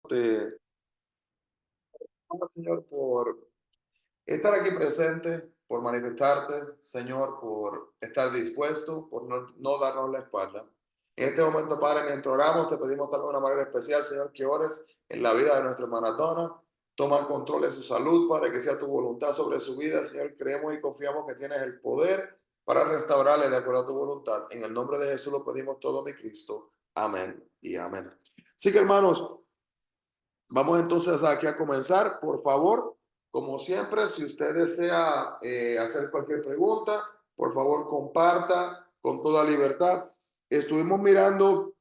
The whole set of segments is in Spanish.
Te Señor, por estar aquí presente, por manifestarte, Señor, por estar dispuesto, por no darnos la espalda. En este momento, Padre, mientras oramos, te pedimos también de una manera especial, Señor, que ores en la vida de nuestra hermana Donna. Toma control de su salud, Padre, que sea tu voluntad sobre su vida, Señor. Creemos y confiamos que tienes el poder para restaurarle de acuerdo a tu voluntad. En el nombre de Jesús lo pedimos todo, mi Cristo. Amén y amén. Así que, hermanos, vamos entonces aquí a comenzar. Por favor, como siempre, si usted desea hacer cualquier pregunta, por favor comparta con toda libertad. Estuvimos mirando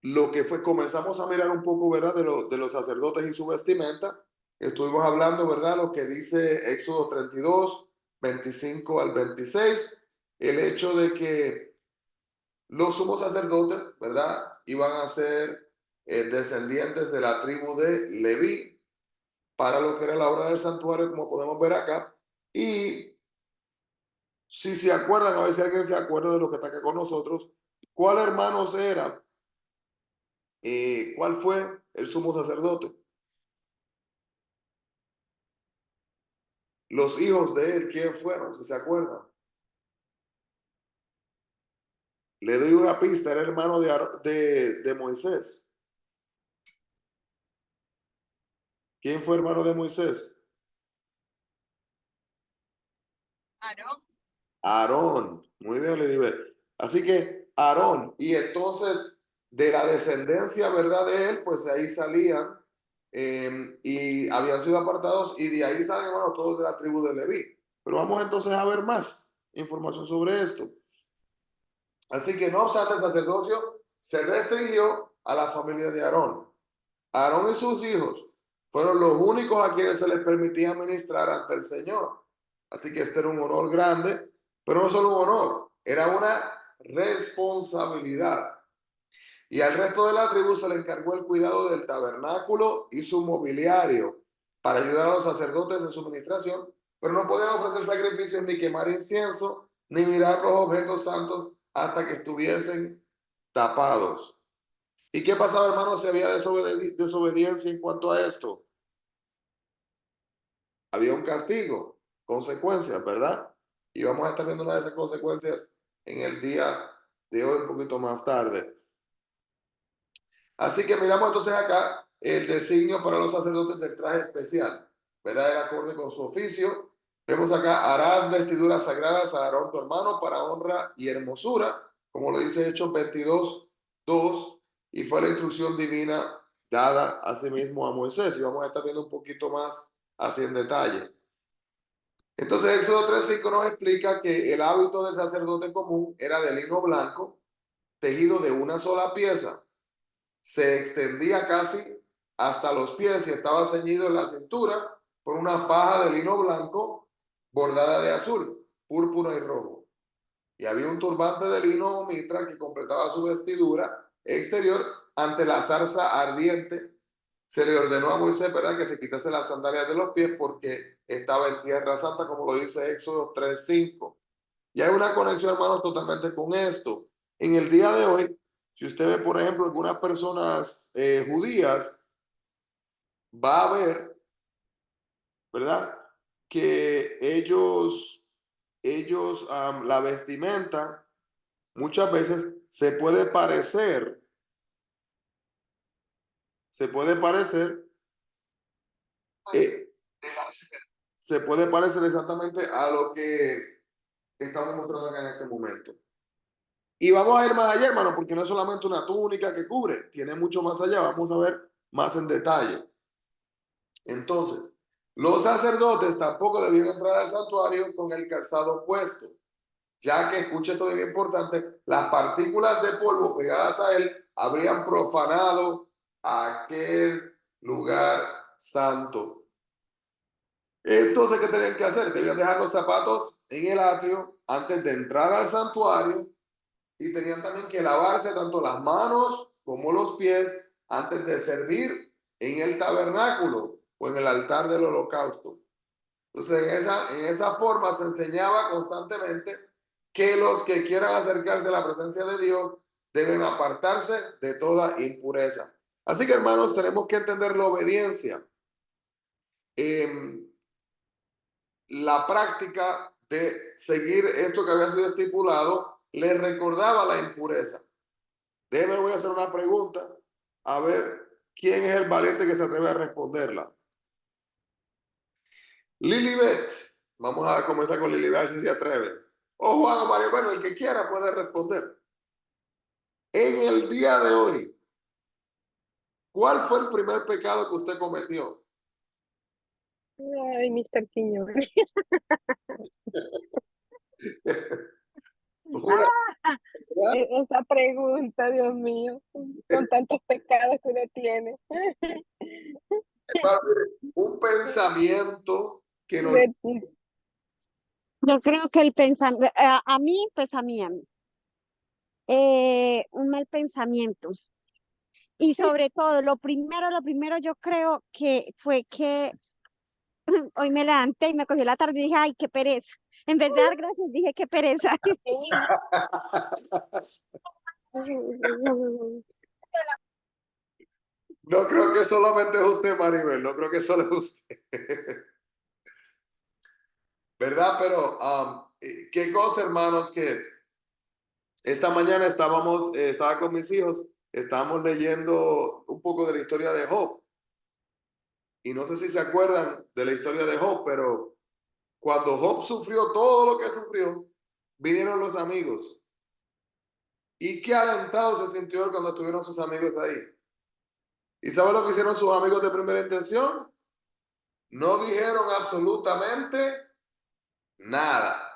lo que fue, comenzamos a mirar un poco, ¿verdad? De los sacerdotes y su vestimenta. Estuvimos hablando, ¿verdad? Lo que dice Éxodo 32, 25 al 26. El hecho de que los sumos sacerdotes, ¿verdad? Iban a ser descendientes de la tribu de Leví para lo que era la obra del santuario, como podemos ver acá. Y si se acuerdan, a ver si alguien se acuerda de lo que está acá con nosotros, ¿cuál hermanos era? ¿Cuál fue el sumo sacerdote? Los hijos de él, ¿quién fueron? Si se acuerdan. Le doy una pista, era hermano de Moisés. ¿Quién fue hermano de Moisés? Aarón. Muy bien, Lilibet. Así que Aarón, y entonces de la descendencia, ¿verdad? De él, pues de ahí salían y habían sido apartados, y de ahí salen, hermano, todos de la tribu de Leví. Pero vamos entonces a ver más información sobre esto. Así que no obstante, el sacerdocio se restringió a la familia de Aarón. Aarón y sus hijos fueron los únicos a quienes se les permitía ministrar ante el Señor. Así que este era un honor grande, pero no solo un honor, era una responsabilidad. Y al resto de la tribu se le encargó el cuidado del tabernáculo y su mobiliario para ayudar a los sacerdotes en su ministración, pero no podían ofrecer sacrificios ni quemar incienso, ni mirar los objetos santos hasta que estuviesen tapados. ¿Y qué pasaba, hermano, si había desobediencia en cuanto a esto? Había un castigo, consecuencias, ¿verdad? Y vamos a estar viendo una de esas consecuencias en el día de hoy, un poquito más tarde. Así que miramos entonces acá el designio para los sacerdotes del traje especial, ¿verdad? El acorde con su oficio. Vemos acá, harás vestiduras sagradas a Aarón tu hermano para honra y hermosura, como lo dice Hechos 22, 2, y fue la instrucción divina dada asimismo a Moisés. Y vamos a estar viendo un poquito más así en detalle. Entonces Éxodo 3:5 nos explica que el hábito del sacerdote común era de lino blanco, tejido de una sola pieza, se extendía casi hasta los pies y estaba ceñido en la cintura por una faja de lino blanco bordada de azul, púrpura y rojo. Y había un turbante de lino o mitra que completaba su vestidura exterior. Ante la zarza ardiente se le ordenó a Moisés, ¿verdad?, que se quitase las sandalias de los pies porque estaba en tierra santa, como lo dice Éxodo 3:5. Y hay una conexión, hermanos, totalmente con esto. En el día de hoy, si usted ve, por ejemplo, algunas personas judías, va a ver, ¿verdad?, que la vestimenta muchas veces se puede parecer, eh, se puede parecer exactamente a lo que estamos mostrando acá en este momento. Y vamos a ir más allá, hermano, porque no es solamente una túnica que cubre, tiene mucho más allá. Vamos a ver más en detalle. Entonces, los sacerdotes tampoco debían entrar al santuario con el calzado puesto, ya que, escuche esto bien importante, las partículas de polvo pegadas a él habrían profanado aquel lugar santo. Entonces, ¿qué tenían que hacer? Debían dejar los zapatos en el atrio antes de entrar al santuario, y tenían también que lavarse tanto las manos como los pies antes de servir en el tabernáculo o en el altar del holocausto. Entonces, en esa forma se enseñaba constantemente que los que quieran acercarse a la presencia de Dios deben apartarse de toda impureza. Así que, hermanos, tenemos que entender la obediencia. La práctica de seguir esto que había sido estipulado le recordaba la impureza. Déjeme, voy a hacer una pregunta, a ver quién es el valiente que se atreve a responderla. Lilibet, vamos a comenzar con Lilibet, si se atreve. O Juan o Mario, bueno, el que quiera puede responder. En el día de hoy, ¿cuál fue el primer pecado que usted cometió? Ay, Mr. Quiñones. Una, Esa pregunta, Dios mío, con tantos pecados que uno tiene. un pensamiento que nos... De- Yo creo que el pensamiento, a mí, pues a mí, un mal pensamiento. Y sobre todo, lo primero yo creo que fue que hoy me levanté y me cogió la tarde y dije, ay, qué pereza. En vez de dar gracias, dije, qué pereza. No creo que solamente es usted, Maribel, no creo que solo es usted. ¿Verdad? Pero qué cosa, hermanos, que esta mañana estaba con mis hijos, estábamos leyendo un poco de la historia de Job. Y no sé si se acuerdan de la historia de Job, pero cuando Job sufrió todo lo que sufrió, vinieron los amigos. Y qué alentado se sintió él cuando estuvieron sus amigos ahí. ¿Y sabe lo que hicieron sus amigos de primera intención? No dijeron absolutamente nada.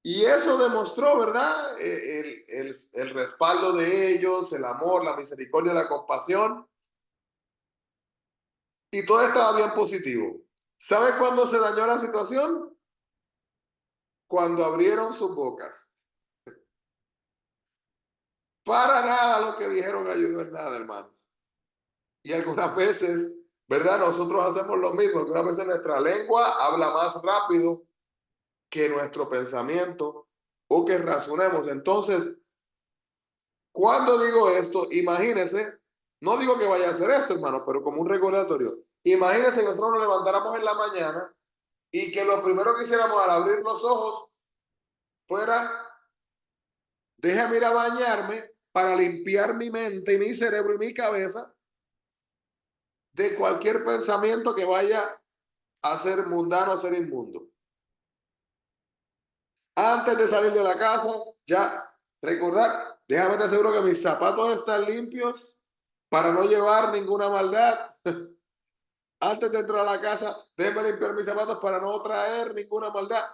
Y eso demostró, ¿verdad? El respaldo de ellos, el amor, la misericordia, la compasión. Y todo estaba bien positivo. ¿Sabe cuándo se dañó la situación? Cuando abrieron sus bocas. Para nada lo que dijeron ayudó en nada, hermanos. Y algunas veces, ¿verdad? Nosotros hacemos lo mismo. Algunas veces nuestra lengua habla más rápido que nuestro pensamiento o que razonemos. Entonces, cuando digo esto, imagínense, no digo que vaya a hacer esto, hermano, pero como un recordatorio. Imagínense que nosotros nos levantáramos en la mañana y que lo primero que hiciéramos al abrir los ojos fuera, déjame ir a bañarme para limpiar mi mente y mi cerebro y mi cabeza de cualquier pensamiento que vaya a ser mundano, a ser inmundo. Antes de salir de la casa, ya recordar, déjame estar seguro que mis zapatos están limpios para no llevar ninguna maldad. Antes de entrar a la casa, déjame limpiar mis zapatos para no traer ninguna maldad.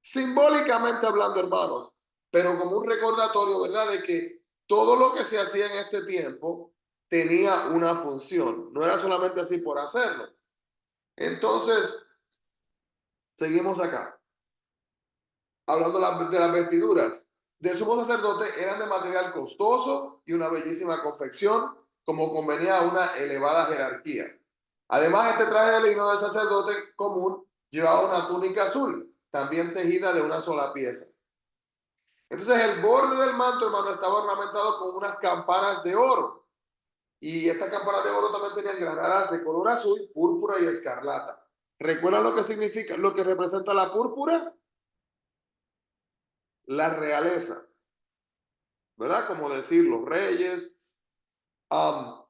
Simbólicamente hablando, hermanos, pero como un recordatorio, ¿verdad? De que todo lo que se hacía en este tiempo tenía una función. No era solamente así por hacerlo. Entonces, seguimos acá. Hablando de las vestiduras. Del sumo sacerdote eran de material costoso y una bellísima confección, como convenía a una elevada jerarquía. Además, este traje de lino del sacerdote común llevaba una túnica azul, también tejida de una sola pieza. Entonces, el borde del manto, hermano, estaba ornamentado con unas campanas de oro. Y estas campanas de oro también tenían granadas de color azul, púrpura y escarlata. ¿Recuerdan lo que significa, lo que representa la púrpura? La realeza, ¿verdad? Como decir, los reyes. Um,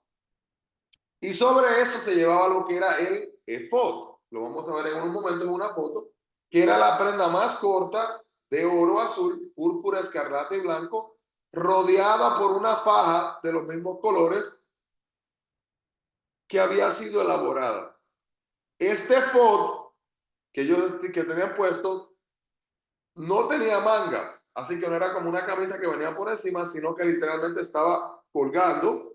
y sobre eso se llevaba lo que era el efod. Lo vamos a ver en un momento en una foto, que era la prenda más corta de oro azul, púrpura, escarlata y blanco, rodeada por una faja de los mismos colores que había sido elaborada. Este efod que tenían puesto no tenía mangas, así que no era como una camisa que venía por encima, sino que literalmente estaba colgando.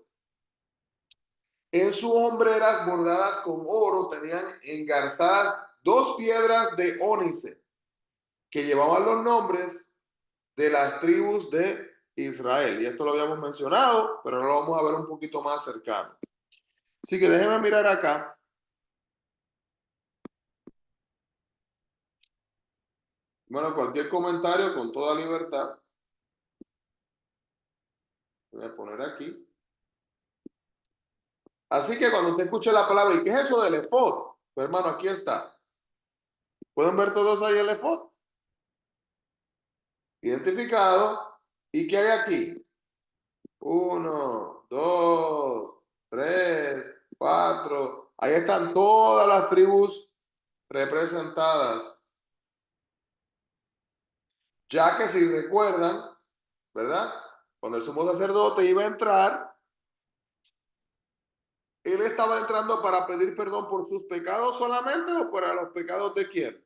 En sus hombreras bordadas con oro tenían engarzadas dos piedras de ónice que llevaban los nombres de las tribus de Israel. Y esto lo habíamos mencionado, pero ahora lo vamos a ver un poquito más cercano. Así que déjenme mirar acá. Bueno, cualquier comentario con toda libertad. Voy a poner aquí. Así que cuando usted escuche la palabra, ¿y qué es eso del efod? Pues hermano, aquí está. ¿Pueden ver todos ahí el efod? Identificado. ¿Y qué hay aquí? 1, 2, 3, 4. Ahí están todas las tribus representadas. Ya que si recuerdan, ¿verdad? Cuando el sumo sacerdote iba a entrar, él estaba entrando para pedir perdón por sus pecados solamente o para los pecados de quién.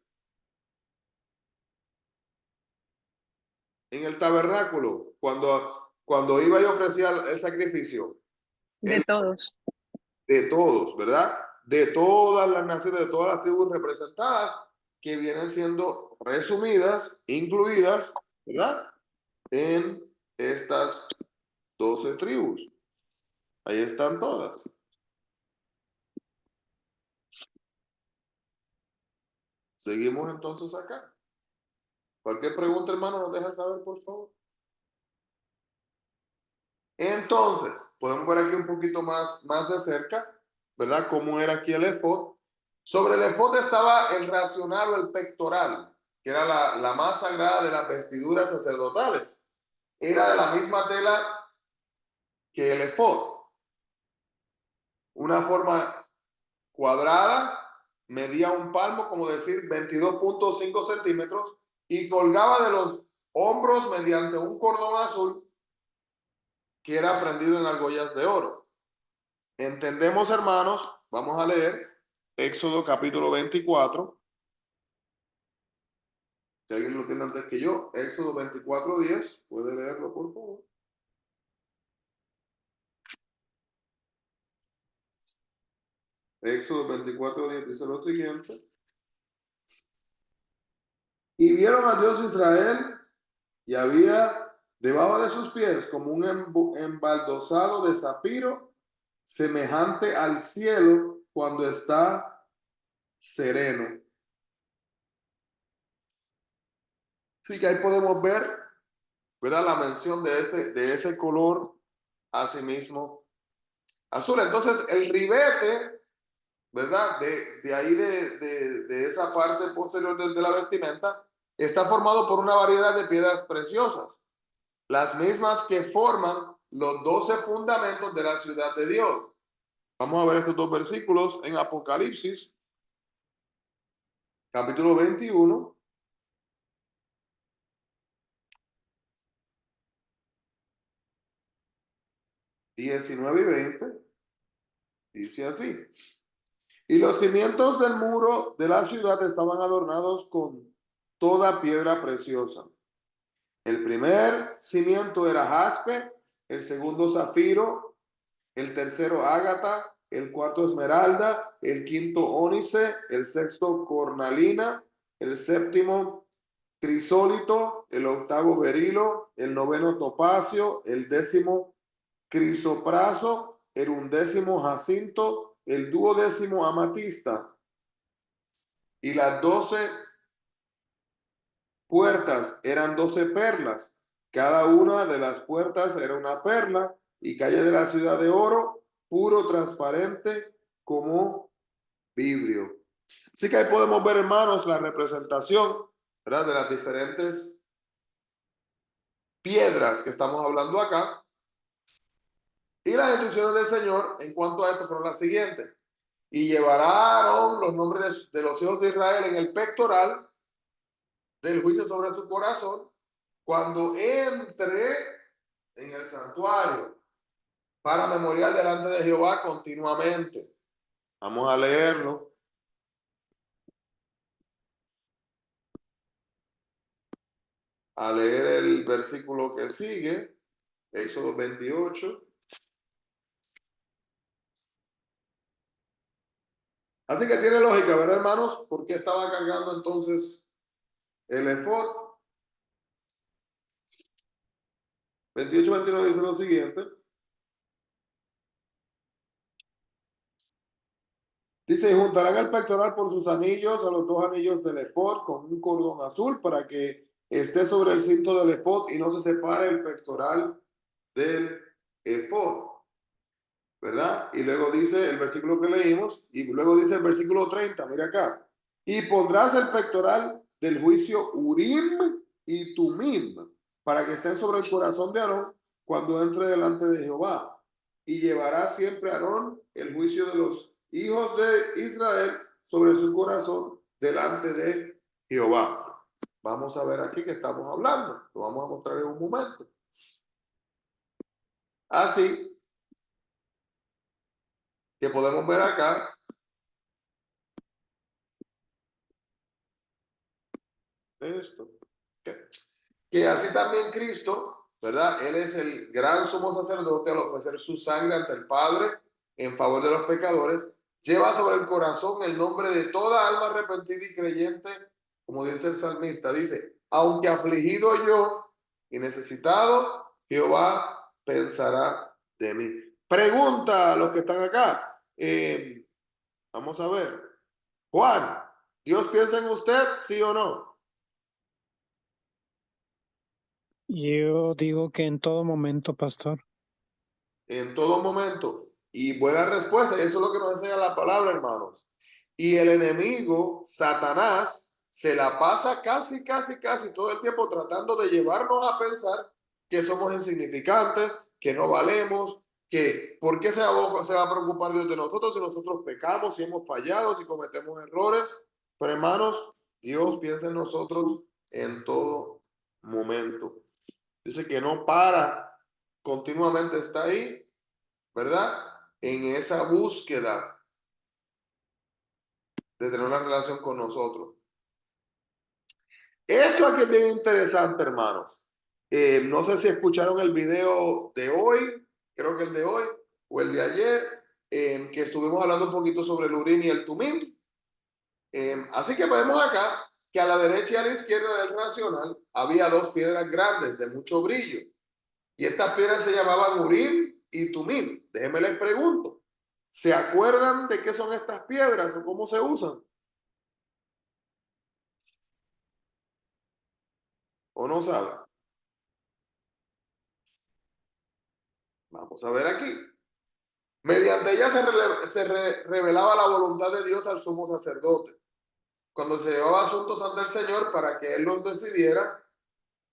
En el tabernáculo, cuando iba y ofrecía el sacrificio. De todos. De todos, ¿verdad? De todas las naciones, de todas las tribus representadas, que vienen siendo resumidas, incluidas, ¿verdad? En estas 12 tribus. Ahí están todas. Seguimos entonces acá. Cualquier pregunta, hermano, nos deja saber, por favor. Entonces, podemos ver aquí un poquito más de cerca, ¿verdad? Cómo era aquí el efod. Sobre el efod estaba el racional o el pectoral, que era la más sagrada de las vestiduras sacerdotales. Era de la misma tela que el efod. Una forma cuadrada, medía un palmo, como decir 22.5 centímetros, y colgaba de los hombros mediante un cordón azul que era prendido en argollas de oro. Entendemos, hermanos, vamos a leer Éxodo capítulo 24. Si alguien lo tiene antes que yo, Éxodo 24:10, puede leerlo, por favor. Éxodo 24:10 dice lo siguiente. Y vieron a Dios Israel, y había debajo de sus pies como un embaldosado de zafiro, semejante al cielo cuando está sereno. Así que ahí podemos ver, ¿verdad? La mención de ese color asimismo azul. Entonces, el ribete, ¿verdad? De ahí de esa parte posterior de la vestimenta, está formado por una variedad de piedras preciosas, las mismas que forman los 12 fundamentos de la ciudad de Dios. Vamos a ver estos dos versículos en Apocalipsis, capítulo 21. (19 y 20), dice así: y los cimientos del muro de la ciudad estaban adornados con toda piedra preciosa. El primer cimiento era jaspe, el segundo zafiro, el tercero ágata, el cuarto esmeralda, el quinto ónice, el sexto cornalina, el séptimo crisólito, el octavo berilo, el noveno topacio, el décimo crisopraso, el undécimo jacinto, el duodécimo amatista. Y las 12 puertas eran 12 perlas. Cada una de las puertas era una perla, y calle de la ciudad de oro, puro, transparente, como vidrio. Así que ahí podemos ver, hermanos, la representación, ¿verdad?, de las diferentes piedras que estamos hablando acá. Y las instrucciones del Señor en cuanto a esto fueron las siguientes: y llevará a Aarón los nombres de los hijos de Israel en el pectoral del juicio sobre su corazón cuando entre en el santuario, para memorial delante de Jehová continuamente. Vamos a leerlo. A leer el versículo que sigue, Éxodo 28. Así que tiene lógica, ¿verdad, hermanos? ¿Por qué estaba cargando entonces el efod? 28-29 dice lo siguiente. Dice: y juntarán el pectoral por sus anillos a los dos anillos del efod con un cordón azul, para que esté sobre el cinto del efod y no se separe el pectoral del efod. ¿verdad? Y luego dice el versículo que leímos, y luego dice el versículo 30, mira acá. Y pondrás el pectoral del juicio Urim y Tumim, para que estén sobre el corazón de Aarón cuando entre delante de Jehová. Y llevará siempre Aarón el juicio de los hijos de Israel sobre su corazón delante de Jehová. Vamos a ver aquí que estamos hablando. Lo vamos a mostrar en un momento. Así que podemos ver acá esto. Que así también Cristo, ¿verdad? Él es el gran sumo sacerdote al ofrecer su sangre ante el Padre en favor de los pecadores. Lleva sobre el corazón el nombre de toda alma arrepentida y creyente, como dice el salmista. Dice, aunque afligido yo y necesitado, Jehová pensará de mí. Pregunta a los que están acá. Vamos a ver. Juan, ¿Dios piensa en usted, sí o no? Yo digo que en todo momento, pastor. En todo momento. Y buena respuesta, eso es lo que nos enseña la palabra, hermanos. Y el enemigo, Satanás, se la pasa casi todo el tiempo tratando de llevarnos a pensar que somos insignificantes, que no valemos, que ¿por qué se va a preocupar Dios de nosotros si nosotros pecamos, si hemos fallado, si cometemos errores? Pero hermanos, Dios piensa en nosotros en todo momento. Dice que no para, continuamente está ahí, ¿verdad? En esa búsqueda de tener una relación con nosotros. Esto aquí es bien interesante, hermanos. No sé si escucharon el video de hoy, creo que el de hoy o el de ayer, que estuvimos hablando un poquito sobre el Urim y el Tumim. Así que vemos acá que a la derecha y a la izquierda del racional había dos piedras grandes de mucho brillo. Y estas piedras se llamaban Urim y Tumim. Déjenme les pregunto, ¿se acuerdan de qué son estas piedras o cómo se usan? ¿O no saben? Vamos a ver aquí. Mediante ellas revelaba la voluntad de Dios al sumo sacerdote. Cuando se llevaba asuntos ante el Señor para que Él los decidiera,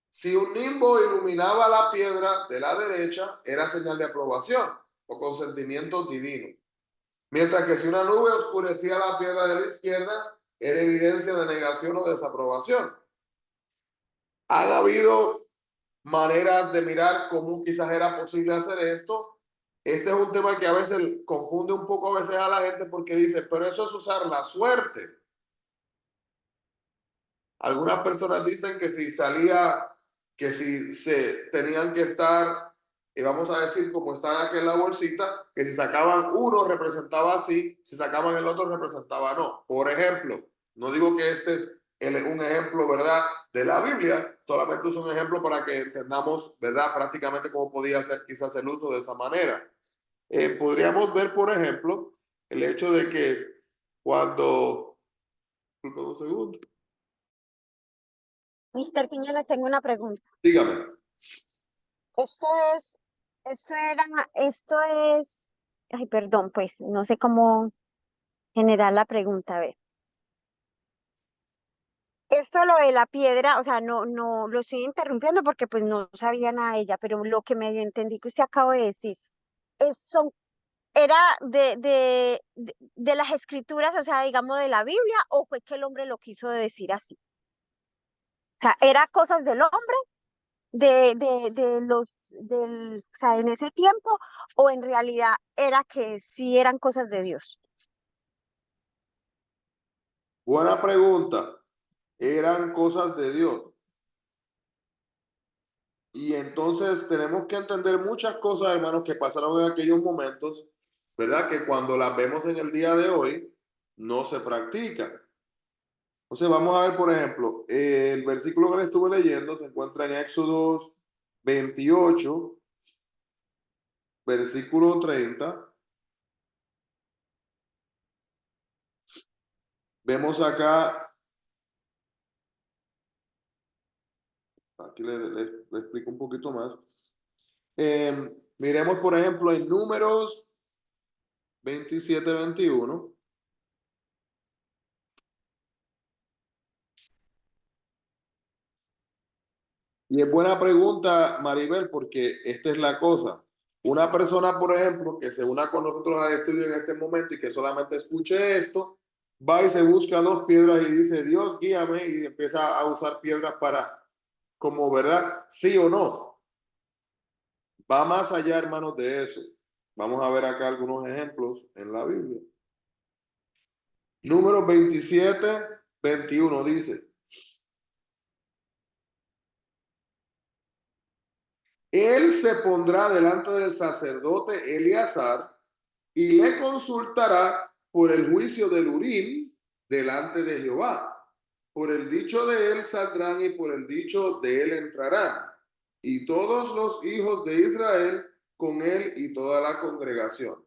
si un nimbo iluminaba la piedra de la derecha, era señal de aprobación o consentimiento divino. Mientras que si una nube oscurecía la piedra de la izquierda, era evidencia de negación o desaprobación. Han habido maneras de mirar cómo quizás era posible hacer esto. Este es un tema que a veces confunde un poco a veces a la gente porque dice, pero eso es usar la suerte. Algunas personas dicen que si salía, que si se tenían que estar, y vamos a decir como están aquí en la bolsita, que si sacaban uno representaba así, si sacaban el otro representaba no. Por ejemplo, no digo que este es un ejemplo, ¿verdad?, de la Biblia, solamente es un ejemplo para que entendamos, ¿verdad?, prácticamente cómo podía ser quizás el uso de esa manera. Podríamos ver, por ejemplo, el hecho de que cuando... Disculpa un segundo. Mr. Quiñones, tengo una pregunta. Dígame. Esto es, esto es, ay, perdón, pues no sé cómo generar la pregunta, a ver. Esto lo de la piedra, o sea, no lo estoy interrumpiendo porque pues no sabía nada de ella, pero lo que medio entendí que usted acaba de decir, son, era de las escrituras, o sea, digamos de la Biblia, o fue que el hombre lo quiso decir así. O sea, era cosas del hombre, o sea, en ese tiempo, o en realidad era que sí eran cosas de Dios. Buena pregunta. Eran cosas de Dios. Y entonces tenemos que entender muchas cosas, hermanos, que pasaron en aquellos momentos, ¿verdad? Que cuando las vemos en el día de hoy, no se practican. Entonces vamos a ver, por ejemplo, el versículo que le estuve leyendo se encuentra en Éxodo 28, versículo 30. Vemos acá, aquí le explico un poquito más. Miremos, por ejemplo, en Números 27, 21. Y es buena pregunta, Maribel, porque esta es la cosa. Una persona, por ejemplo, que se una con nosotros al estudio en este momento y que solamente escuche esto, va y se busca dos piedras y dice, Dios, guíame, y empieza a usar piedras para, como verdad, sí o no. Va más allá, hermanos, de eso. Vamos a ver acá algunos ejemplos en la Biblia. Número 27, 21 dice, él se pondrá delante del sacerdote Eleazar y le consultará por el juicio del Urim delante de Jehová. Por el dicho de él saldrán y por el dicho de él entrarán. Y todos los hijos de Israel con él y toda la congregación.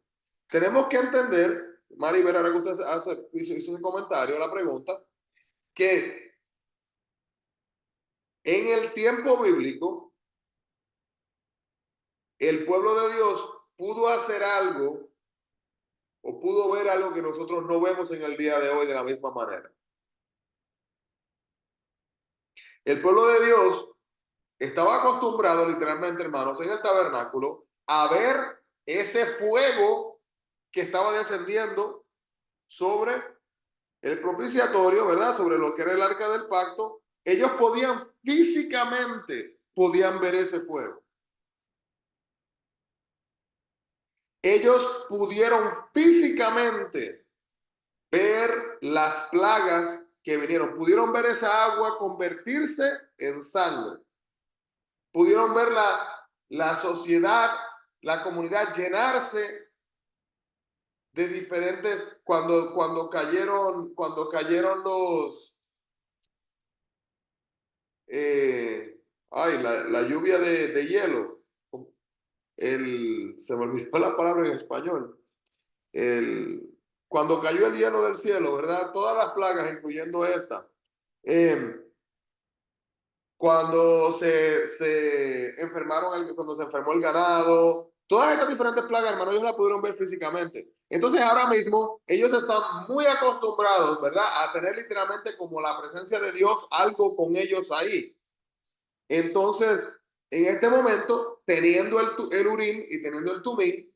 Tenemos que entender, Maribel, ahora que usted hizo un comentario, la pregunta, que en el tiempo bíblico, el pueblo de Dios pudo hacer algo o pudo ver algo que nosotros no vemos en el día de hoy de la misma manera. El pueblo de Dios estaba acostumbrado, literalmente, hermanos, en el tabernáculo, a ver ese fuego que estaba descendiendo sobre el propiciatorio, ¿verdad? Sobre lo que era el arca del pacto. Ellos podían físicamente, podían ver ese fuego. Ellos pudieron físicamente ver las plagas que vinieron. Pudieron ver esa agua convertirse en sangre. Pudieron ver la sociedad, la comunidad llenarse de diferentes, cuando cayeron los, la lluvia de hielo. Se me olvidó la palabra en español. Cuando cayó el hielo del cielo, ¿verdad? Todas las plagas, incluyendo esta. Cuando se enfermaron, cuando se enfermó el ganado, todas estas diferentes plagas, hermano, ellos la pudieron ver físicamente. Entonces ahora mismo ellos están muy acostumbrados, ¿verdad? A tener literalmente como la presencia de Dios, algo con ellos ahí. Entonces, en este momento, teniendo el Urim y teniendo el Tumim,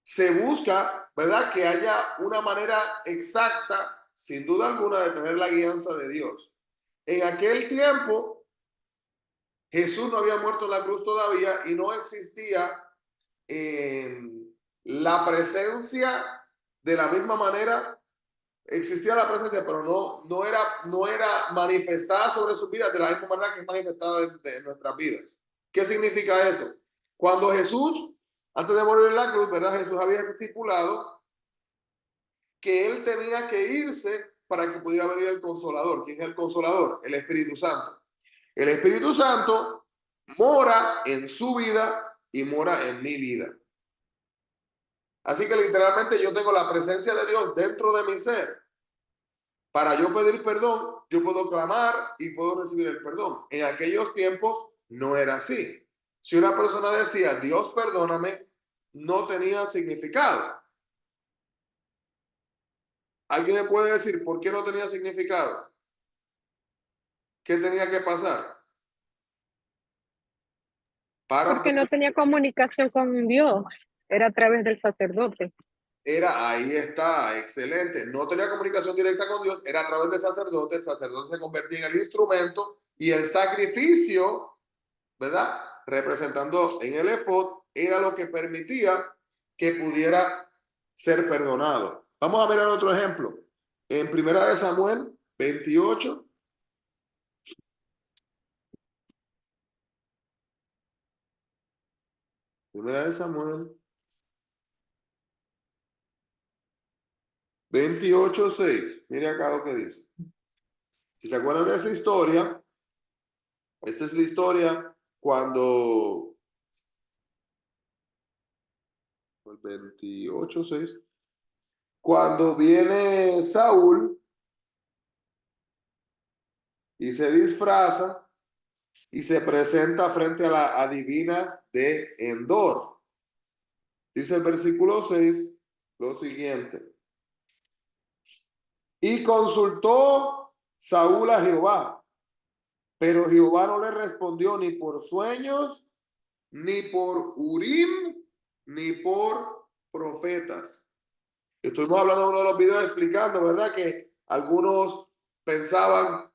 se busca, ¿verdad? Que haya una manera exacta, sin duda alguna, de tener la guianza de Dios. En aquel tiempo, Jesús no había muerto en la cruz todavía y no existía la presencia de la misma manera. Existía la presencia, pero no era manifestada sobre sus vidas de la misma manera que es manifestada en nuestras vidas. ¿Qué significa esto? Cuando Jesús, antes de morir en la cruz, ¿verdad? Jesús había estipulado que él tenía que irse para que pudiera venir el Consolador. ¿Quién es el Consolador? El Espíritu Santo. El Espíritu Santo mora en su vida y mora en mi vida. Así que literalmente yo tengo la presencia de Dios dentro de mi ser. Para yo pedir perdón, yo puedo clamar y puedo recibir el perdón. En aquellos tiempos no era así. Si una persona decía, Dios perdóname, no tenía significado. ¿Alguien me puede decir por qué no tenía significado? ¿Qué tenía que pasar? Porque no tenía comunicación con Dios, era a través del sacerdote. Ahí está, excelente. No tenía comunicación directa con Dios, era a través del sacerdote. El sacerdote se convertía en el instrumento y el sacrificio, ¿verdad? Representando en el efod, era lo que permitía que pudiera ser perdonado. Vamos a mirar otro ejemplo. En Primera de Samuel 28. Primera de Samuel 28:6. Mire acá lo que dice. Si se acuerdan de esa historia, esa es la historia cuando el 28:6, cuando viene Saúl y se disfraza y se presenta frente a la adivina de Endor. Dice el versículo 6, lo siguiente. Y consultó Saúl a Jehová, pero Jehová no le respondió ni por sueños, ni por Urim, ni por profetas. Estuvimos hablando en uno de los videos explicando, ¿verdad? Que algunos pensaban,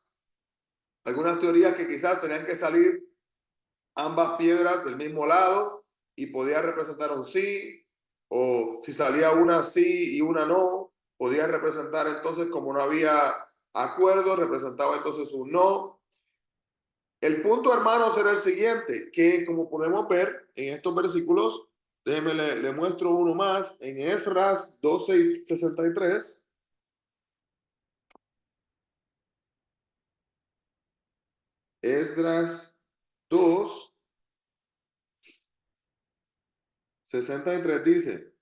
algunas teorías que quizás tenían que salir ambas piedras del mismo lado y podía representar un sí, o si salía una sí y una no, podía representar entonces, como no había acuerdo, representaba entonces un no. El punto, hermanos, era el siguiente, que como podemos ver en estos versículos, déjenme le muestro uno más, en Esdras 12:63. Esdras 2:63 dice: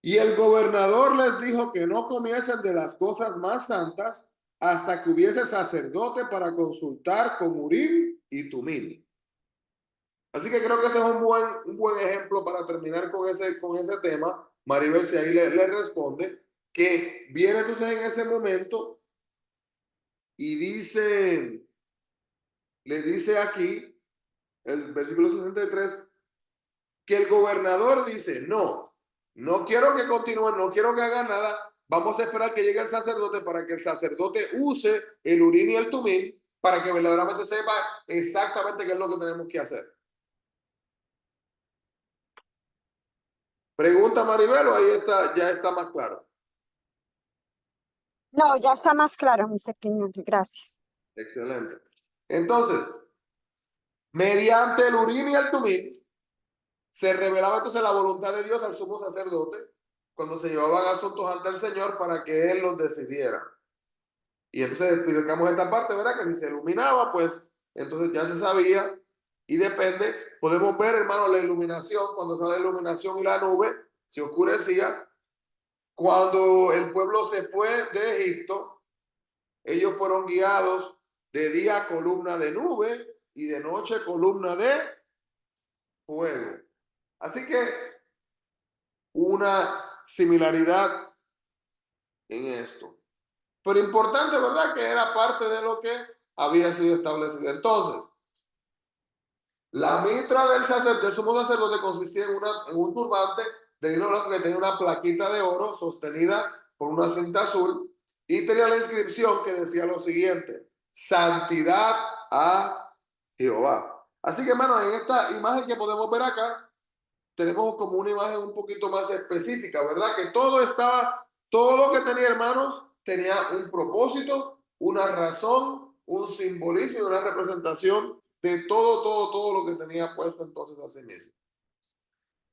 y el gobernador les dijo que no comiesen de las cosas más santas hasta que hubiese sacerdote para consultar con Urim y Tumim. Así que creo que ese es un buen ejemplo para terminar con ese tema. Maribel, si ahí le responde, que viene entonces en ese momento y le dice aquí, el versículo 63, que el gobernador dice, no quiero que continúen, no quiero que hagan nada, vamos a esperar que llegue el sacerdote para que el sacerdote use el Urim y el Tumim para que verdaderamente sepa exactamente qué es lo que tenemos que hacer. Pregunta Maribel, o ahí está, ya está más claro. No, ya está más claro, Mr. Quiñones, gracias. Excelente. Entonces, mediante el Urim y el Tumim, se revelaba entonces la voluntad de Dios al sumo sacerdote cuando se llevaban asuntos ante el Señor para que Él los decidiera. Y entonces explicamos esta parte, ¿verdad? Que si se iluminaba, pues entonces ya se sabía. Y depende, podemos ver, hermano, la iluminación, cuando sale la iluminación y la nube, se oscurecía. Cuando el pueblo se fue de Egipto, ellos fueron guiados de día columna de nube y de noche columna de fuego. Así que una similaridad en esto. Pero importante, ¿verdad? Que era parte de lo que había sido establecido. Entonces, la mitra del sumo sacerdote consistía en un turbante de lino blanco que tenía una plaquita de oro sostenida por una cinta azul y tenía la inscripción que decía lo siguiente: santidad a Jehová. Así que, hermano, en esta imagen que podemos ver acá, tenemos como una imagen un poquito más específica, ¿verdad? Que todo lo que tenía, hermanos, tenía un propósito, una razón, un simbolismo y una representación de todo lo que tenía puesto entonces a sí mismo.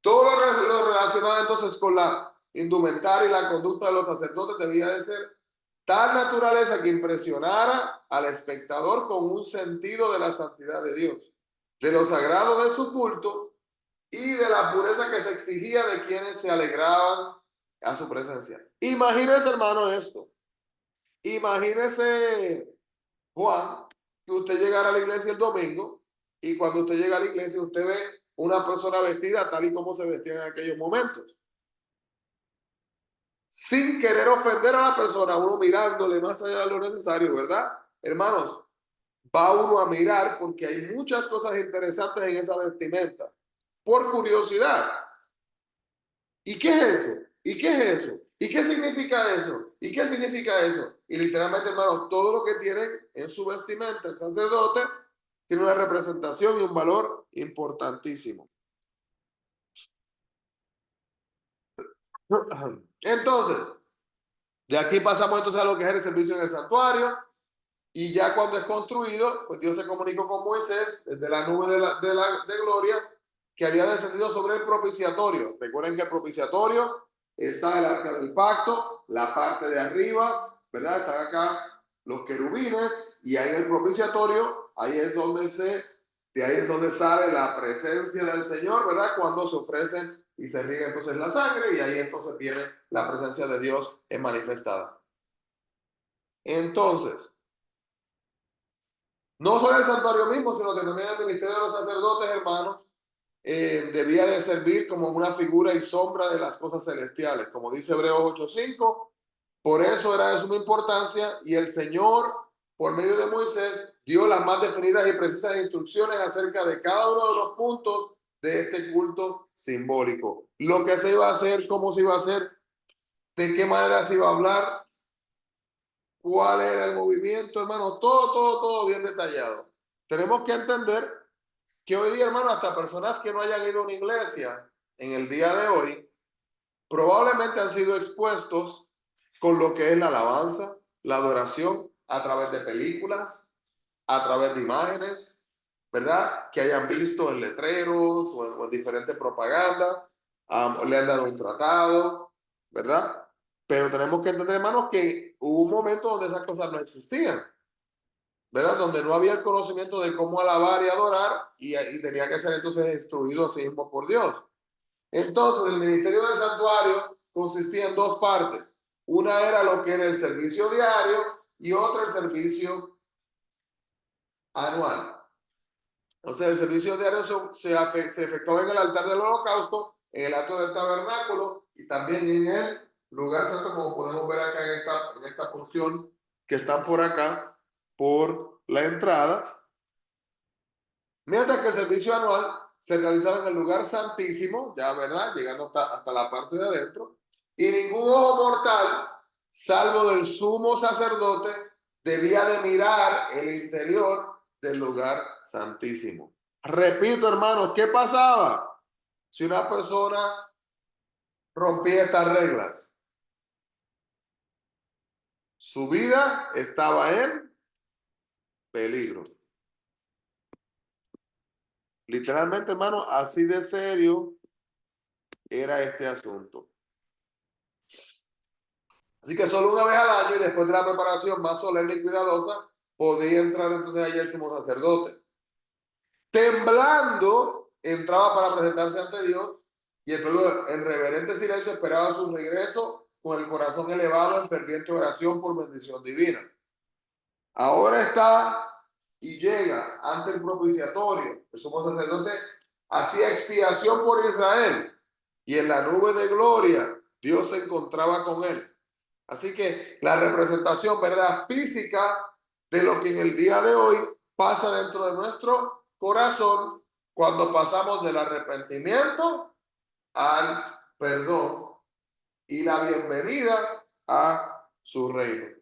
Todo lo relacionado entonces con la indumentaria y la conducta de los sacerdotes debía de ser tal naturaleza que impresionara al espectador con un sentido de la santidad de Dios, de lo sagrado de su culto y de la pureza que se exigía de quienes se alegraban a su presencia. Imagínese, hermano, esto. Imagínese, Juan, que usted llegara a la iglesia el domingo y cuando usted llega a la iglesia usted ve una persona vestida tal y como se vestía en aquellos momentos. Sin querer ofender a la persona, uno mirándole más allá de lo necesario, ¿verdad? Hermanos, va uno a mirar porque hay muchas cosas interesantes en esa vestimenta. Por curiosidad. ¿Y qué es eso? ¿Y qué es eso? ¿Y qué significa eso? ¿Y qué significa eso? Y literalmente, hermanos, todo lo que tiene en su vestimenta el sacerdote tiene una representación y un valor importantísimo. Entonces, de aquí pasamos entonces a lo que es el servicio en el santuario. Y ya cuando es construido, pues Dios se comunicó con Moisés desde la nube de gloria que había descendido sobre el propiciatorio. Recuerden que el propiciatorio está el arca del pacto, la parte de arriba, ¿verdad? Están acá los querubines y ahí en el propiciatorio, de ahí es donde sale la presencia del Señor, ¿verdad? Cuando se ofrecen y se riega entonces la sangre y ahí entonces viene la presencia de Dios en manifestada. Entonces, no solo el santuario mismo, sino que también el ministerio de los sacerdotes, hermanos, debía de servir como una figura y sombra de las cosas celestiales, como dice Hebreos 8:5. Por eso era de suma importancia y el Señor, por medio de Moisés, dio las más definidas y precisas instrucciones acerca de cada uno de los puntos de este culto simbólico. Lo que se iba a hacer, cómo se iba a hacer, de qué manera se iba a hablar, cuál era el movimiento, hermano, todo bien detallado. Tenemos que entender que hoy día, hermano, hasta personas que no hayan ido a una iglesia en el día de hoy, probablemente han sido expuestos con lo que es la alabanza, la adoración, a través de películas, a través de imágenes, ¿verdad? Que hayan visto en letreros o en diferentes propagandas, le han dado un tratado, ¿verdad? Pero tenemos que entender, hermanos, que hubo un momento donde esas cosas no existían, ¿verdad? Donde no había el conocimiento de cómo alabar y adorar y tenía que ser entonces instruido así mismo por Dios. Entonces, el ministerio del santuario consistía en dos partes. Una era lo que era el servicio diario y otra el servicio anual. O sea, el servicio diario se efectuaba en el altar del holocausto, en el acto del tabernáculo y también en el lugar santo, como podemos ver acá en esta porción que están por acá, por la entrada. Mientras que el servicio anual se realizaba en el lugar santísimo, ya verdad, llegando hasta la parte de adentro, y ningún ojo mortal, salvo del sumo sacerdote, debía de mirar el interior del lugar santísimo. Repito, hermanos, ¿qué pasaba si una persona rompía estas reglas? Su vida estaba en peligro. Literalmente, hermano, así de serio era este asunto. Así que solo una vez al año y después de la preparación más solemne y cuidadosa, podía entrar entonces allí el sumo sacerdote. Temblando, entraba para presentarse ante Dios y el pueblo en reverente silencio esperaba su regreso con el corazón elevado en ferviente oración por bendición divina. Ahora está y llega ante el propiciatorio. El sumo sacerdote hacía expiación por Israel y en la nube de gloria Dios se encontraba con él. Así que la representación, ¿verdad?, física de lo que en el día de hoy pasa dentro de nuestro corazón cuando pasamos del arrepentimiento al perdón y la bienvenida a su reino.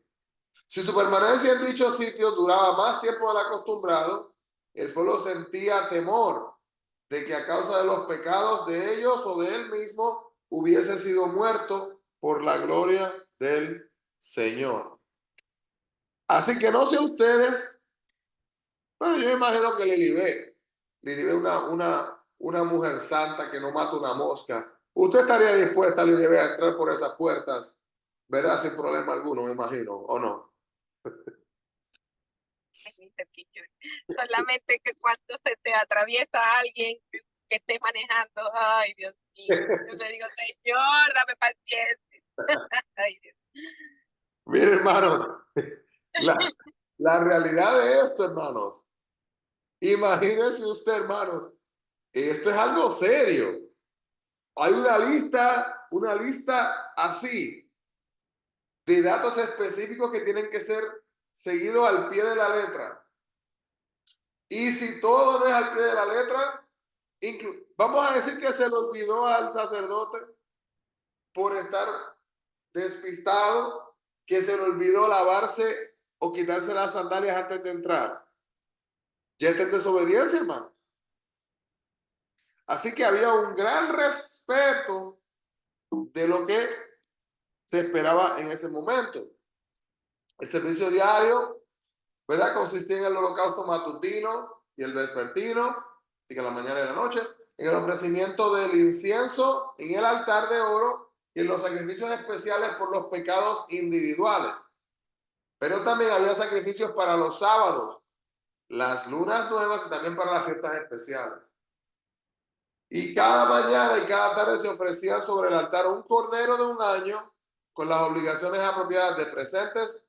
Si su permanencia en dichos sitios duraba más tiempo del acostumbrado, el pueblo sentía temor de que a causa de los pecados de ellos o de él mismo hubiese sido muerto por la gloria del Señor. Así que no sé ustedes, pero yo imagino que Lilibet una mujer santa que no mata una mosca. ¿Usted estaría dispuesta, Lilibet, a entrar por esas puertas, verdad, sin problema alguno, me imagino, o no? Solamente que cuando se te atraviesa alguien que esté manejando, ay Dios mío, yo le digo, Señor, dame paciencia. Ay, Dios. Miren, hermanos, la realidad de esto, hermanos, imagínense usted, hermanos, esto es algo serio. Hay una lista así de datos específicos que tienen que ser seguidos al pie de la letra. Y si todo no es al pie de la letra, vamos a decir que se le olvidó al sacerdote por estar despistado, que se le olvidó lavarse o quitarse las sandalias antes de entrar. Ya está en desobediencia, hermano. Así que había un gran respeto de lo que se esperaba en ese momento. El servicio diario, ¿verdad?, consistía en el holocausto matutino y el vespertino, así que la mañana y la noche, en el ofrecimiento del incienso en el altar de oro y en los sacrificios especiales por los pecados individuales. Pero también había sacrificios para los sábados, las lunas nuevas y también para las fiestas especiales. Y cada mañana y cada tarde se ofrecía sobre el altar un cordero de un año con las obligaciones apropiadas de presentes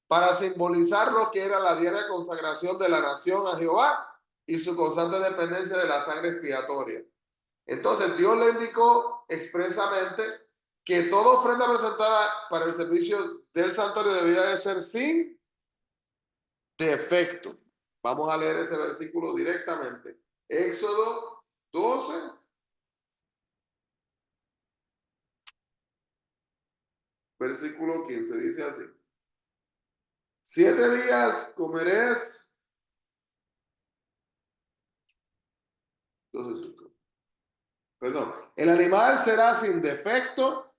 para simbolizar lo que era la diaria consagración de la nación a Jehová y su constante dependencia de la sangre expiatoria. Entonces Dios le indicó expresamente que toda ofrenda presentada para el servicio del santuario debía de ser sin defecto. Vamos a leer ese versículo directamente. Éxodo 12. Versículo 15 dice así: 7 días comeréis. 12, perdón. El animal será sin defecto,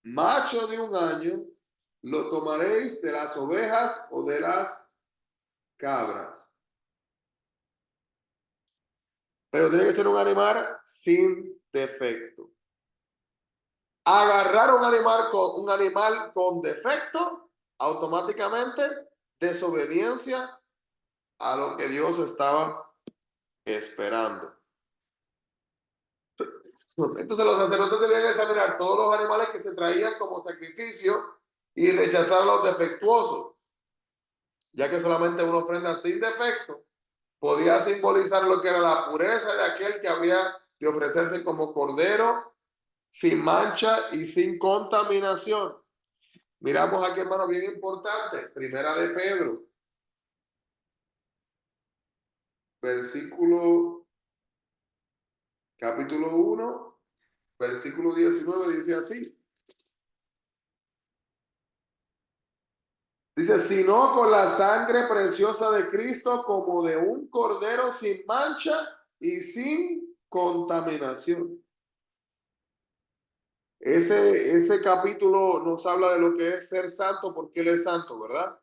macho de 1 año. Lo tomaréis de las ovejas o de las cabras. Pero tiene que ser un animal sin defecto. Agarrar un animal con defecto, automáticamente desobediencia a lo que Dios estaba esperando. Entonces los sacerdotes debían examinar todos los animales que se traían como sacrificio y rechazar los defectuosos, ya que solamente una ofrenda sin defecto podía simbolizar lo que era la pureza de aquel que habría de ofrecerse como cordero, sin mancha y sin contaminación. Miramos aquí, hermano, bien importante, Primera de Pedro, capítulo 1, versículo 19, dice así. Dice, sino con la sangre preciosa de Cristo, como de un cordero sin mancha y sin contaminación. Ese capítulo nos habla de lo que es ser santo, porque Él es santo, ¿verdad?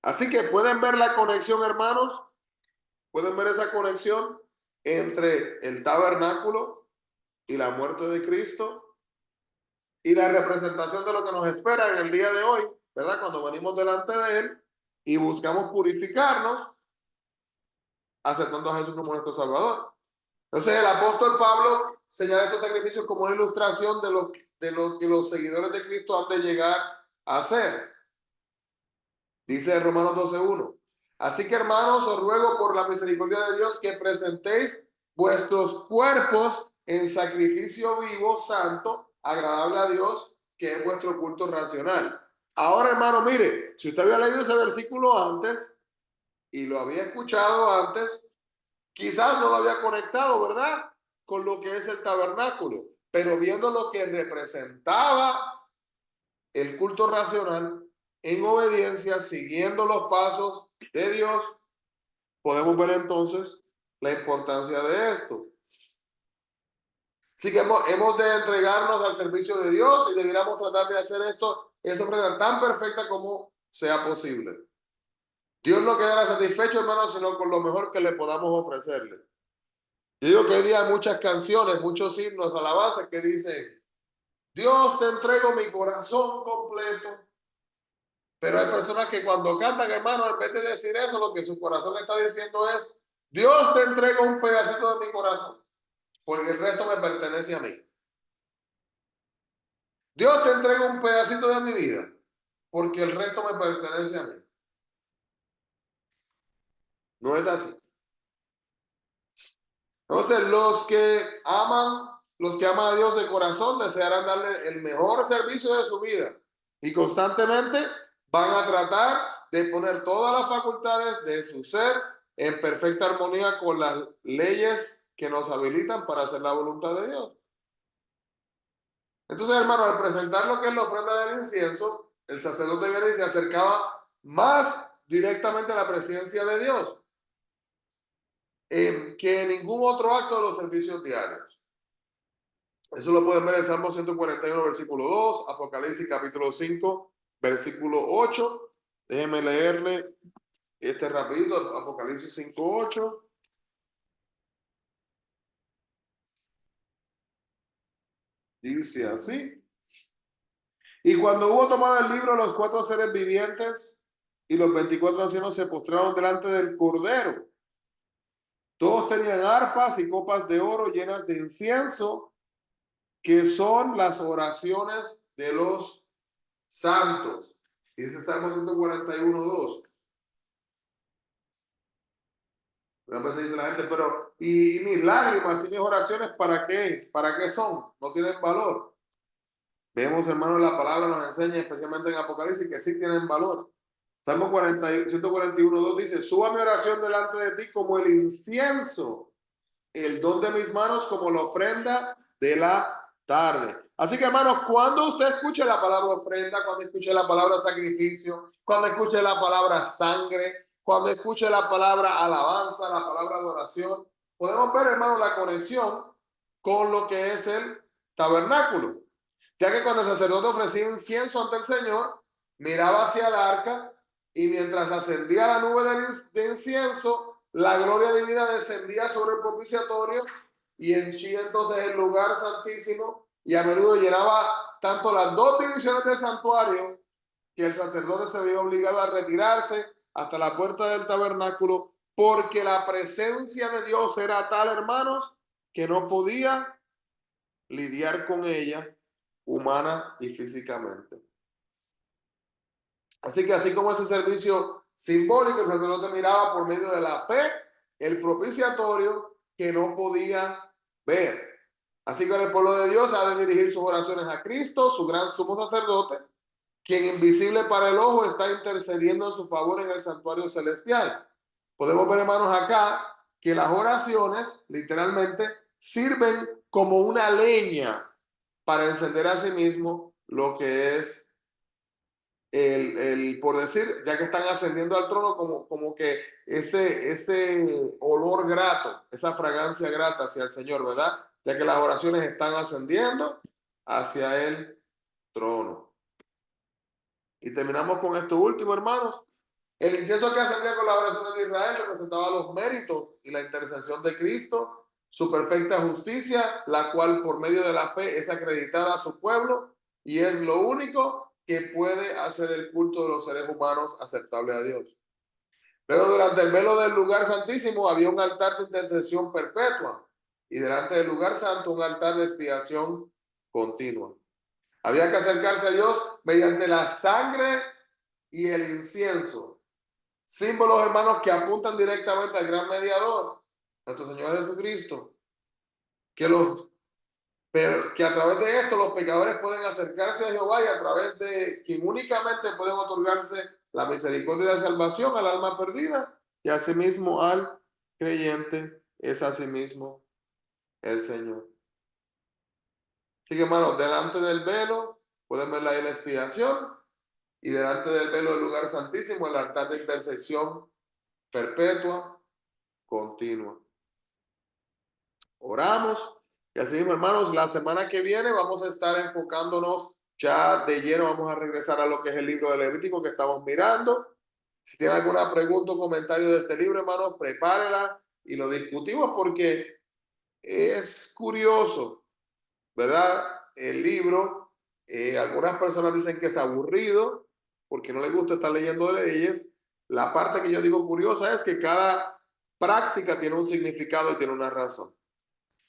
Así que pueden ver la conexión, hermanos. Pueden ver esa conexión entre el tabernáculo y la muerte de Cristo y la representación de lo que nos espera en el día de hoy, ¿verdad? Cuando venimos delante de Él y buscamos purificarnos, aceptando a Jesús como nuestro Salvador. Entonces el apóstol Pablo señala estos sacrificios como una ilustración de lo que los seguidores de Cristo han de llegar a hacer. Dice Romanos 12:1. Así que, hermanos, os ruego por la misericordia de Dios que presentéis vuestros cuerpos en sacrificio vivo, santo, agradable a Dios, que es vuestro culto racional. Ahora, hermano, mire, si usted había leído ese versículo antes y lo había escuchado antes, quizás no lo había conectado, ¿verdad?, con lo que es el tabernáculo, pero viendo lo que representaba el culto racional, en obediencia, siguiendo los pasos de Dios, podemos ver entonces la importancia de esto. Así que hemos de entregarnos al servicio de Dios y deberíamos tratar de hacer esta ofrenda tan perfecta como sea posible. Dios no quedará satisfecho, hermano, sino con lo mejor que le podamos ofrecerle. Yo digo que hoy día hay muchas canciones, muchos himnos, alabanzas que dicen: Dios, te entrego mi corazón completo. Pero hay personas que cuando cantan, hermano, en vez de decir eso, lo que su corazón está diciendo es: Dios, te entrego un pedacito de mi corazón, porque el resto me pertenece a mí. Dios, te entrego un pedacito de mi vida, porque el resto me pertenece a mí. No es así. Entonces, los que aman a Dios de corazón desearán darle el mejor servicio de su vida y constantemente van a tratar de poner todas las facultades de su ser en perfecta armonía con las leyes que nos habilitan para hacer la voluntad de Dios. Entonces, hermano, al presentar lo que es la ofrenda del incienso, el sacerdote viene y se acercaba más directamente a la presencia de Dios que en ningún otro acto de los servicios diarios. Eso lo pueden ver en Salmo 141, versículo 2, Apocalipsis capítulo 5, versículo 8. Déjenme leerle rapidito, Apocalipsis 5, 8. Dice así: y cuando hubo tomado el libro, los 4 seres vivientes y los 24 ancianos se postraron delante del Cordero. Todos tenían arpas y copas de oro llenas de incienso, que son las oraciones de los santos. Dice Salmo 141, 2. Pero a veces dice la gente, pero ¿y mis lágrimas y mis oraciones para qué? ¿Para qué son? No tienen valor. Vemos, hermanos, la palabra nos enseña, especialmente en Apocalipsis, que sí tienen valor. Salmo 141:2 dice, suba mi oración delante de ti como el incienso, el don de mis manos como la ofrenda de la tarde. Así que, hermanos, cuando usted escuche la palabra ofrenda, cuando escuche la palabra sacrificio, cuando escuche la palabra sangre, cuando escuche la palabra alabanza, la palabra adoración, podemos ver, hermanos, la conexión con lo que es el tabernáculo. Ya que cuando el sacerdote ofrecía incienso ante el Señor, miraba hacia el arca y mientras ascendía la nube de incienso, la gloria divina descendía sobre el propiciatorio y henchía entonces el lugar santísimo y a menudo llenaba tanto las dos divisiones del santuario que el sacerdote se veía obligado a retirarse hasta la puerta del tabernáculo porque la presencia de Dios era tal, hermanos, que no podía lidiar con ella humana y físicamente. Así que así como ese servicio simbólico, el sacerdote miraba por medio de la fe el propiciatorio que no podía ver. Así que el pueblo de Dios ha de dirigir sus oraciones a Cristo, su gran sumo sacerdote, quien invisible para el ojo está intercediendo en su favor en el santuario celestial. Podemos ver, hermanos, acá que las oraciones literalmente sirven como una leña para encender a sí mismo lo que es por decir, ya que están ascendiendo al trono, como que ese olor grato, esa fragancia grata hacia el Señor, ¿verdad? Ya que las oraciones están ascendiendo hacia el trono. Y terminamos con esto último, hermanos. El incienso que ascendía con las oraciones de Israel representaba los méritos y la intercesión de Cristo, su perfecta justicia, la cual por medio de la fe es acreditada a su pueblo y es lo único que puede hacer el culto de los seres humanos aceptable a Dios. Luego, durante el velo del lugar santísimo había un altar de intercesión perpetua y delante del lugar santo un altar de expiación continua. Había que acercarse a Dios mediante la sangre y el incienso. Símbolos, hermanos, que apuntan directamente al gran mediador, nuestro Señor Jesucristo, que a través de esto los pecadores pueden acercarse a Jehová y a través de quien únicamente pueden otorgarse la misericordia y la salvación al alma perdida y asimismo al creyente es asimismo el Señor. Así que, hermanos, delante del velo pueden ver ahí la expiación y delante del velo del lugar santísimo el altar de intersección perpetua continua. Oramos y así mismo, hermanos, la semana que viene vamos a estar enfocándonos ya de lleno, vamos a regresar a lo que es el libro de Levítico que estamos mirando. Si tienen alguna pregunta o comentario de este libro, hermanos, prepárela y lo discutimos porque es curioso, ¿verdad? El libro, algunas personas dicen que es aburrido porque no les gusta estar leyendo leyes. La parte que yo digo curiosa es que cada práctica tiene un significado y tiene una razón.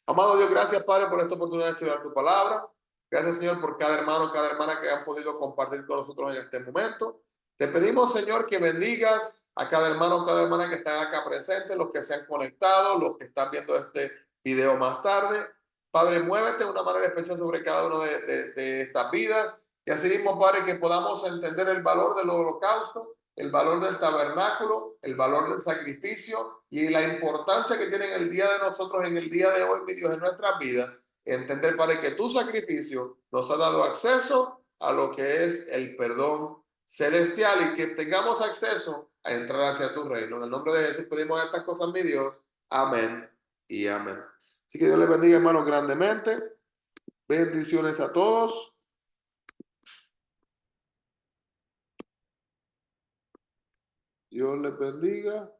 Amado Dios, gracias, Padre, por esta oportunidad de estudiar tu palabra. Gracias, Señor, por cada hermano, cada hermana que han podido compartir con nosotros en este momento. Te pedimos, Señor, que bendigas a cada hermano, cada hermana que está acá presente, los que se han conectado, los que están viendo este video más tarde. Padre, muévete de una manera especial sobre cada uno de estas vidas. Y así mismo, Padre, que podamos entender el valor del holocausto, el valor del tabernáculo, el valor del sacrificio y la importancia que tiene en el día de nosotros, en el día de hoy, mi Dios, en nuestras vidas. Entender, Padre, que tu sacrificio nos ha dado acceso a lo que es el perdón celestial y que tengamos acceso a entrar hacia tu reino. En el nombre de Jesús pedimos estas cosas, mi Dios. Amén y amén. Así que Dios les bendiga, hermanos, grandemente. Bendiciones a todos. Dios les bendiga.